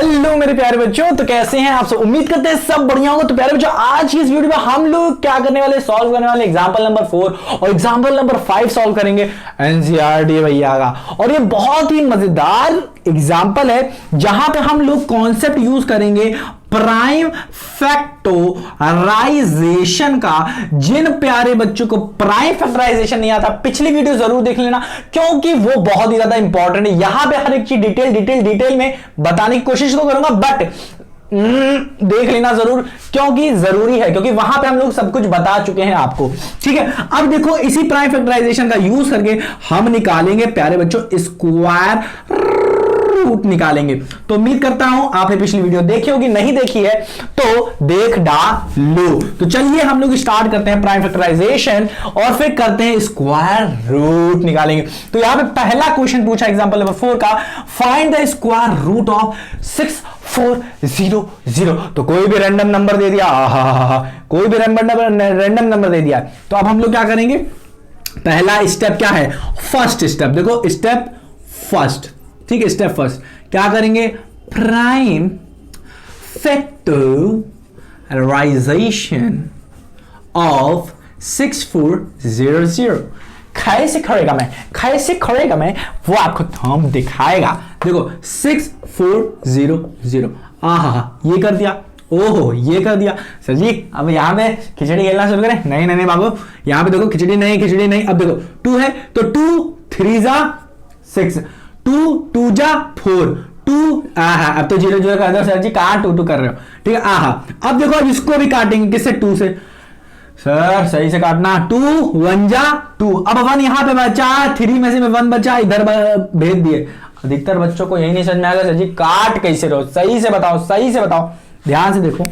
Hello मेरे प्यारे बच्चों, तो कैसे हैं आप सब। उम्मीद करते हैं सब बढ़िया होगा। तो प्यारे बच्चों, आज की इस वीडियो में हम लोग क्या करने वाले, सॉल्व करने वाले एग्जांपल नंबर 4 और एग्जांपल नंबर 5 सॉल्व करेंगे एनसीईआरटी भैया का। और ये बहुत ही मजेदार एग्जांपल है जहां पे हम लोग कॉन्सेप्ट यूज करेंगे प्राइम फैक्टराइजेशन का। जिन प्यारे बच्चों को प्राइम फैक्टराइजेशन नहीं आता, पिछली वीडियो जरूर देख लेना, क्योंकि वो बहुत ही ज्यादा इंपॉर्टेंट है। यहां पे हर एक चीज डिटेल में बताने की कोशिश तो करूंगा, बट देख लेना जरूर, क्योंकि जरूरी है, क्योंकि वहां पे हम लोग सब कुछ बता चुके हैं आपको। ठीक है, अब देखो इसी प्राइम फैक्टराइजेशन का यूज करके हम निकालेंगे प्यारे बच्चों स्क्वायर रूट निकालेंगे। तो उम्मीद करता हूं आपने पिछली वीडियो देखी होगी, नहीं देखी है तो देख डालो। तो चलिए हम लोग स्टार्ट करते हैं प्राइम फैक्टराइजेशन और फिर करते हैं स्क्वायर रूट निकालेंगे। तो यहां पे पहला क्वेश्चन पूछा एग्जांपल नंबर 4 का, find the square root of 6400। तो कोई भी रैंडम नंबर दे दिया, कोई भी रैंडम नंबर दे दिया। तो अब हम लोग क्या करेंगे, पहला स्टेप क्या है, फर्स्ट स्टेप, देखो स्टेप फर्स्ट, ठीक है, स्टेप फर्स्ट क्या करेंगे, प्राइम फैक्टराइजेशन ऑफ 6400। कैसे करेगा मैं वो आपको थंब दिखाएगा। देखो 6400, ये कर दिया, ओहो ये कर दिया। सर जी अब यहां पे खिचड़ी खेलना शुरू करें? नहीं बाबू, यहां पे देखो खिचड़ी नहीं। अब देखो 2 है तो 2 3 जा 6, 2 2 जा 4, 2 अब तो 0 0 कर दो सर जी, कहां 2 2 कर रहे हो, ठीक है। अब देखो अब इसको भी काटेंगे, किससे, 2 से। सर सही से काटना, 2 1 जा 2, अब 1 यहां पे बचा, 3 में से 1 बचा, इधर भेज दिए। अधिकतर बच्चों को यही नहीं समझ में आएगा, सर जी काट कैसे रहो, सही से बताओ, ध्यान से देखो।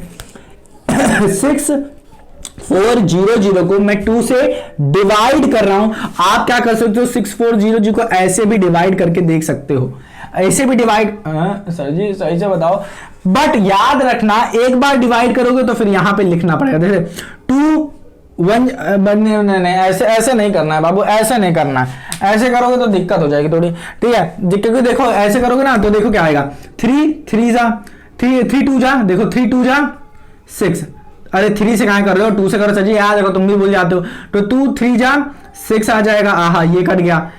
6400 को मैं 2 से डिवाइड कर रहा हूं। आप क्या कर सकते हो, 6400 को ऐसे भी डिवाइड करके देख सकते हो, ऐसे भी डिवाइड। सर जी सही से बताओ, बट याद रखना एक बार डिवाइड करोगे तो फिर यहां पे लिखना पड़ेगा। जैसे 2 1 नहीं, ऐसे नहीं करना है बाबू, ऐसे नहीं करना है। ऐसे करोगे तो दिक्कत हो जाएगी थोड़ी, ठीक है। क्योंकि देखो ऐसे करोगे ना तो देखो क्या आएगा, 3 3 जा 3 2 जा, देखो 3 2 जा 6। अरे 3 से कहां कर रहे हो, 2 से करो सर जी, यार देखो तुम भी भूल जाते हो। तो 2 3 जा 6 आ जाएगा, ये कट गया।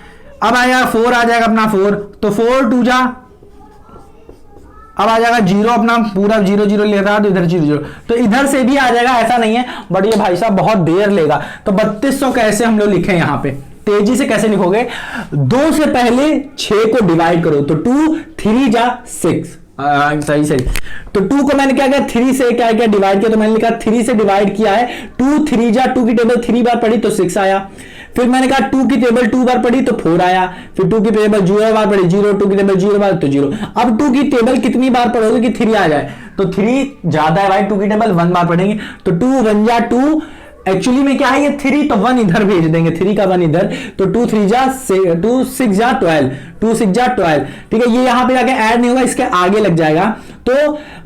अब आएगा 4 आ जाएगा अपना 4, तो 4 2 जा, अब आ जाएगा 0 अपना पूरा 0 0 लेता तो इधर 0 0, तो इधर से भी आ जाएगा, ऐसा नहीं है। बट ये भाई साहब बहुत देर लेगा। तो 3200 कैसे हम लोग लिखें, यहां पे तेजी से कैसे लिखोगे, 2 से पहले 6 को डिवाइड करो, तो 2 3 जा 6, सही। तो 2 को मैंने क्या किया, 3 से क्या डिवाइड किया, तो मैंने लिखा 3 से डिवाइड किया है। 2 3 जा, 2 की टेबल 3 बार पढ़ी तो 6 आया। फिर मैंने कहा 2 की टेबल 2 बार पढ़ी तो 4 आया। फिर 2 की टेबल 0 बार पढ़ी 0, 2 की टेबल 0 बार तो 0। अब 2 की टेबल कितनी बार पढ़ोगे कि 3 आ जाए, तो 3 ज्यादा है भाई, 2 की टेबल 1 बार पढ़ेंगे, तो 2 1 जा 2। एक्चुअली में क्या है ये 3, तो 1 इधर भेज देंगे, 3 का 1 इधर, तो 2 3 जा 2 6 जा 12, 2 6 जा 12, ठीक है। ये यहां पे जाके ऐड नहीं होगा, इसके आगे लग जाएगा। तो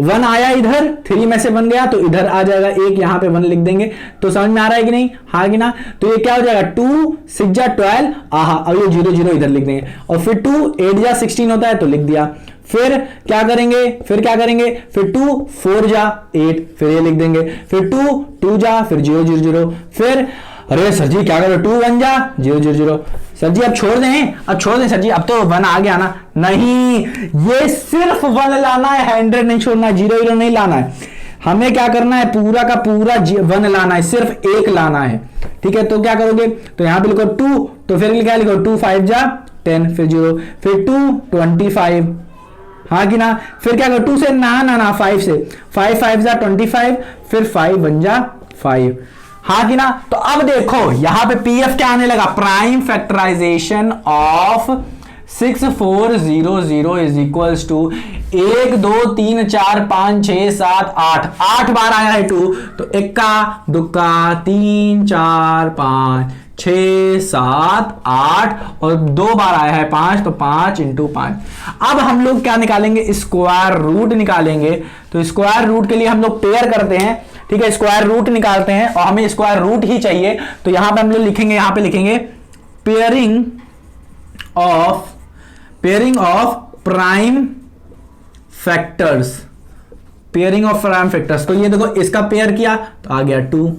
1 आया इधर, 3 में से 1 गया तो इधर आ जाएगा 1, यहां पे 1 लिख देंगे। तो समझ में आ रहा है कि नहीं, हाँ कि ना। तो ये क्या हो जाएगा, 2 6 जा 12, अब ये 0 0 इधर लिख देंगे। और फिर 2 8 जा 16 होता है तो लिख दिया। फिर क्या करेंगे, फिर 2 4 जा 8, फिर ये लिख देंगे। फिर 2 2 जा, फिर 0 0 0, फिर अरे सर जी क्या करो, 2 1 जा 0 0 0। सर जी अब छोड़ दें सर जी, अब तो 1 आ गया ना। नहीं, ये सिर्फ 1 लाना है, 100 नहीं छोड़ना है, 0 0 नहीं लाना है। हमें क्या करना है, पूरा का पूरा 1 लाना है, सिर्फ 1 लाना है, ठीक है। तो क्या करोगे, तो यहां पे लिखो 2, तो फिर क्या लिखो 2 5 जा 10, फिर 0, फिर 2 25, हाँ कि ना। फिर क्या करो 2 से ना 5 से, 5 5 जा 25, फिर 5 1 जा 5, हाँ कि ना। तो अब देखो यहां पे पीएफ क्या आने लगा, prime factorization of 6400 is equals to 1 2 3 4 5 6 7 8 बार आया है 2, तो 1 2 3 4 5 6 7 8 और 2 बार आया है 5, तो 5 × 5। अब हम लोग क्या निकालेंगे, स्क्वायर रूट निकालेंगे। तो स्क्वायर रूट के लिए हम लोग पेयर करते हैं, ठीक है, स्क्वायर रूट निकालते हैं और हमें स्क्वायर रूट ही चाहिए। तो यहां पे हम लोग लिखेंगे, यहां पे लिखेंगे pairing of prime factors, pairing of prime factors. तो ये देखो इसका पेयर किया तो आ गया 2,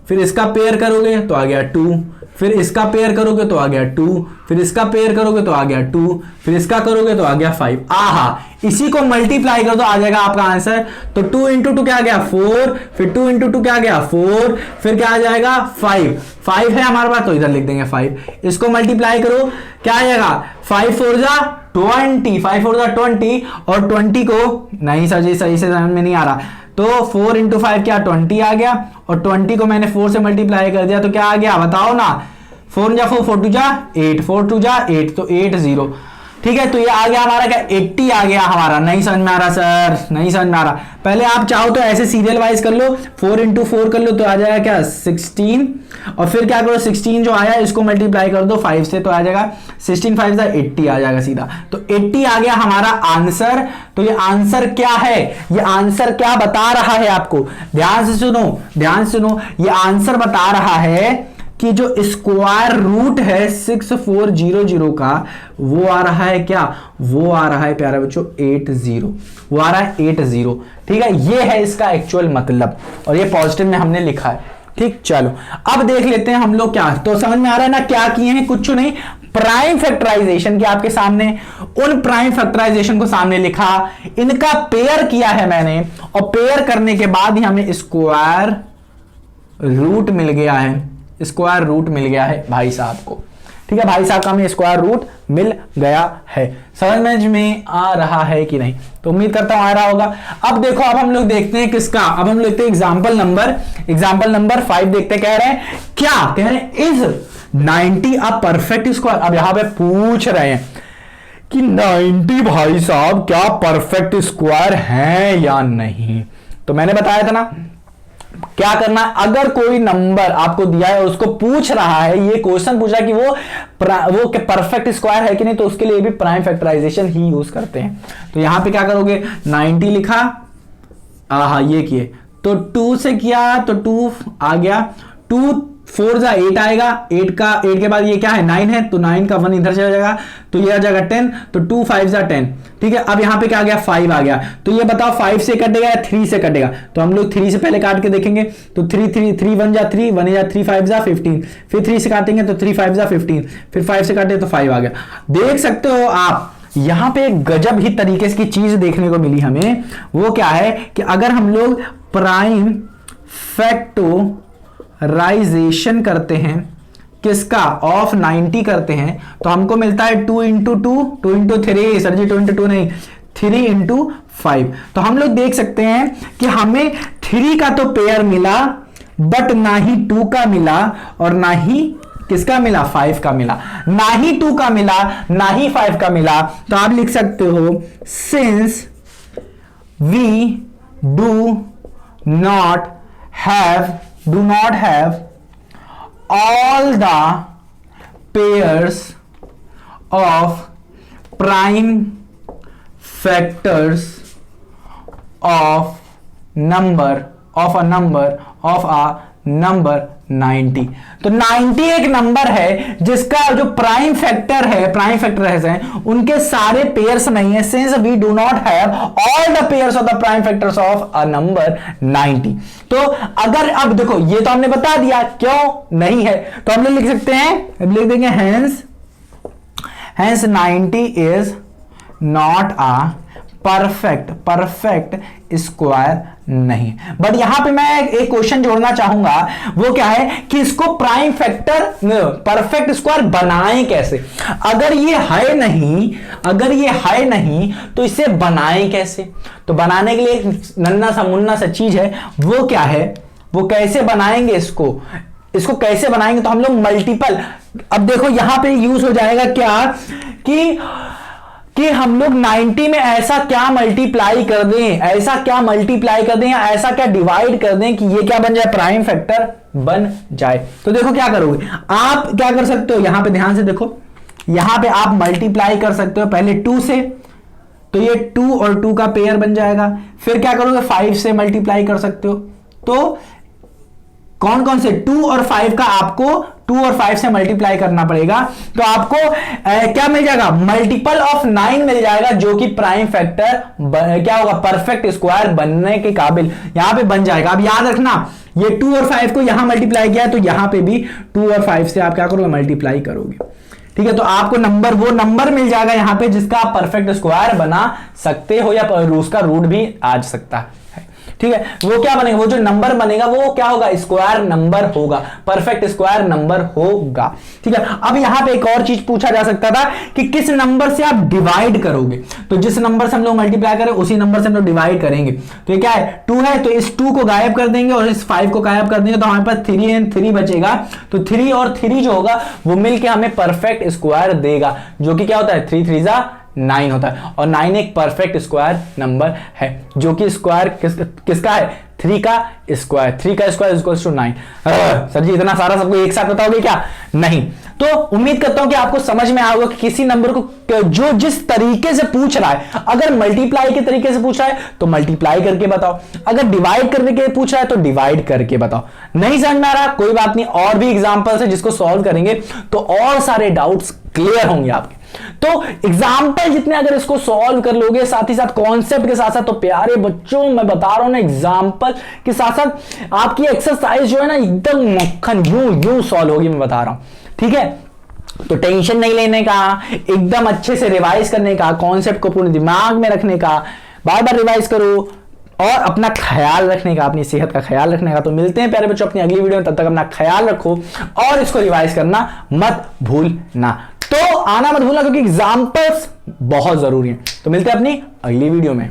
फिर इसका पेयर करोगे तो आ गया 2, फिर इसका पेयर करोगे तो आ गया 2, फिर इसका पेयर करोगे तो आ गया 2, फिर इसका करोगे तो आ गया 5। आहा, इसी को मल्टीप्लाई कर दो आ जाएगा आपका आंसर। तो 2 इंटू 2 क्या आ गया 4, फिर 2 इंटू 2 क्या आ गया 4, फिर क्या आ जाएगा 5 है हमारे पास, तो इधर लिख देंगे 5। इसको मल्टीप्लाई करो क्या आ जाएगा 5 4 जा 20, 5 4 जा 20, और 20 को नहीं सर जी सही से समझ में नहीं आ रहा, तो 4 इंटू 5 क्या 20 आ गया, और 20 को मैंने 4 से मल्टीप्लाई कर दिया तो क्या आ गया बताओ ना, 4 जा 4 4 2 जा 8, 4 2 जा 8, तो 80। ठीक है, तो ये आ गया हमारा क्या 80 आ गया हमारा। नहीं समझ में आ रहा सर, नहीं समझ में आ रहा। पहले आप चाहो तो ऐसे सीरियल वाइज कर लो, 4 इंटू 4 कर लो तो आ जाएगा क्या 16, और फिर क्या करो 16 जो आया इसको मल्टीप्लाई कर दो 5 से तो आ जाएगा 16 5 जा 80 आ जाएगा सीधा। तो 80 आ गया हमारा आंसर। तो ये आंसर क्या है, ये आंसर क्या बता रहा है आपको, ध्यान से सुनो, ध्यान से सुनो। ये आंसर बता रहा है कि जो स्क्वायर रूट है 6400 का वो आ रहा है क्या, वो आ रहा है प्यारे बच्चों 80, वो आ रहा है 80। ठीक है, ये है इसका एक्चुअल मतलब, और ये पॉजिटिव में हमने लिखा है। ठीक, चलो अब देख लेते हैं हम लोग क्या, तो समझ में आ रहा है ना क्या किए हैं, कुछ नहीं, प्राइम फैक्टराइजेशन के आपके सामने, उन प्राइम फैक्टराइजेशन को सामने लिखा, इनका पेयर किया है मैंने, और पेयर करने के बाद ही हमें स्क्वायर रूट मिल गया है, स्क्वायर रूट मिल गया है भाई साहब को। ठीक है, भाई साहब का हमें स्क्वायर रूट मिल गया है। समझ में आ रहा है कि नहीं, तो उम्मीद करता हूं आ रहा होगा। अब देखो, अब हम लोग देखते हैं किसका, अब हम देखते हैं एग्जांपल नंबर 5 देखते हैं। कह रहे हैं क्या, कह रहे हैं इज 90 अ परफेक्ट स्क्वायर। अब यहां पे पूछ रहे हैं कि 90 भाई साहब क्या परफेक्ट स्क्वायर है या नहीं। तो मैंने बताया था ना क्या करना, अगर कोई नंबर आपको दिया है और उसको पूछ रहा है, ये क्वेश्चन पूछा कि वो परफेक्ट स्क्वायर है कि नहीं, तो उसके लिए भी प्राइम फैक्टराइजेशन ही यूज करते हैं। तो यहां पे क्या करोगे 90 लिखा, आहा ये किए, तो 2 से किया तो 2 आ गया, 2 4 जा 8 आएगा, 8 के बाद ये क्या है 9 है, तो 9 का 1 इधर चला जाएगा, तो ये आ जाएगा 10, तो 2 5 जा 10। ठीक है, अब यहां पे क्या आ गया 5 आ गया, तो ये बताओ 5 से कटेगा या 3 से कटेगा, तो हम लोग 3 से पहले काट के देखेंगे। तो 3 1 जा 3, 1 जा 3 5 जा 15, फिर 3 से काटेंगे तो 3 5 जा 15, फिर 5 से काटे तो 5 आ गया। देख सकते हो आप यहां पे एक गजब ही तरीके की चीज देखने को मिली हमें, वो क्या है कि अगर हम लोग प्राइम फैक्टराइजेशन करते हैं किसका, ऑफ 90 करते हैं, तो हमको मिलता है 2 इंटू 2, 2 इंटू 3, सर जी 2 इंटू 2 नहीं, 3 इंटू 5। तो हम लोग देख सकते हैं कि हमें 3 का तो पेयर मिला, बट ना ही 2 का मिला और ना ही किसका मिला 5 का मिला, ना ही 2 का मिला ना ही 5 का मिला। तो आप लिख सकते हो since we do not have all the pairs of prime factors of a number 90। तो 90 एक नंबर है जिसका जो प्राइम फैक्टर है उनके सारे पेयर्स नहीं है, since we do not have all the pairs of the prime factors of a number 90। तो अगर अब देखो ये तो हमने बता दिया क्यों नहीं है, तो हम लोग लिख सकते हैं, लिख देंगे hence 90 is not a perfect square नहीं। बट यहां पे मैं एक क्वेश्चन जोड़ना चाहूंगा, वो क्या है कि इसको प्राइम फैक्टर परफेक्ट स्क्वायर बनाएं कैसे। अगर ये है नहीं तो इसे बनाएं कैसे। तो बनाने के लिए एक नन्ना सा मुन्ना सा चीज है, वो क्या है, वो कैसे बनाएंगे इसको कैसे बनाएंगे, तो हम लोग मल्टीपल, अब देखो यहां पे यूज हो जाएगा क्या कि हम लोग 90 में ऐसा क्या मल्टीप्लाई कर दें, ऐसा क्या डिवाइड कर दें कि ये क्या बन जाए, प्राइम फैक्टर बन जाए। तो देखो क्या करोगे आप, क्या कर सकते हो, यहां पे ध्यान से देखो, यहां पे आप मल्टीप्लाई कर सकते हो पहले 2 से, तो ये 2 और 2 का पेयर बन जाएगा। फिर क्या करोगे 5 से मल्टीप्लाई कर सकते हो, तो कौन कौन से 2 और 5 का आपको 2 और 5 से मल्टीप्लाई करना पड़ेगा, तो आपको क्या मिल जाएगा, मल्टीपल ऑफ 9 मिल जाएगा, जो कि प्राइम फैक्टर क्या होगा, परफेक्ट स्क्वायर बनने के काबिल यहां पे बन जाएगा। अब याद रखना ये 2 और 5 को यहां मल्टीप्लाई किया तो यहां पे भी 2 और 5 से आप क्या करोगे, मल्टीप्लाई करोगे। ठीक है, तो आपको नंबर, वो नंबर मिल जाएगा यहां पे जिसका आप परफेक्ट स्क्वायर बना सकते हो, या उसका रूट भी आ सकता है। ठीक है, वो क्या बनेगा, वो जो नंबर बनेगा वो क्या होगा, स्क्वायर नंबर होगा, परफेक्ट स्क्वायर नंबर होगा। ठीक है, अब यहां पे एक और चीज पूछा जा सकता था कि किस नंबर से आप डिवाइड करोगे, तो जिस नंबर से हम लोग मल्टीप्लाई करें उसी नंबर से हम लोग डिवाइड करेंगे। तो ये क्या है, 2 है, तो इस 2 को गायब कर देंगे और इस 5 को गायब कर देंगे, तो हमारे पास 3 एंड 3 बचेगा। तो 3 और 3 जो होगा वो मिलके हमें परफेक्ट स्क्वायर देगा, जो कि क्या होता है, 3 3 जा 9 होता है, और 9 एक परफेक्ट स्क्वायर नंबर है, जो कि स्क्वायर किसका है, 3 का स्क्वायर, 3 का स्क्वायर इक्वल्स टू 9। सर जी इतना सारा सबको एक साथ बताओगे क्या, नहीं। तो उम्मीद करता हूं कि आपको समझ में आएगा कि किसी नंबर को जो जिस तरीके से पूछ रहा है, अगर मल्टीप्लाई के तरीके से पूछ रहा है तो मल्टीप्लाई करके बताओ, अगर डिवाइड करने के पूछ रहा है तो डिवाइड करके बताओ। नहीं समझ में आ रहा कोई बात नहीं, और भी एग्जांपल्स है जिसको सॉल्व करेंगे तो और सारे डाउट्स क्लियर होंगे आपके। तो एग्जाम्पल जितने अगर इसको सॉल्व कर लोगे, साथ ही साथ कॉन्सेप्ट के साथ साथ, तो प्यारे बच्चों मैं बता रहा हूं ना, एग्जाम्पल के साथ साथ आपकी एक्सरसाइज जो है ना एकदम मक्खन यूं सॉल्व होगी, मैं बता रहा हूं। ठीक है, तो टेंशन नहीं लेने का, एकदम अच्छे से रिवाइज करने का, कॉन्सेप्ट को पूरे दिमाग में रखने का, बार बार रिवाइज करो और अपना ख्याल रखने का, अपनी सेहत का ख्याल रखने का। तो मिलते हैं प्यारे बच्चों अपनी अगली वीडियो में, तब तक अपना ख्याल रखो और इसको रिवाइज करना मत भूलना। तो आना मत भूलना क्योंकि एग्जाम्पल्स बहुत जरूरी हैं। तो मिलते हैं अपनी अगली वीडियो में।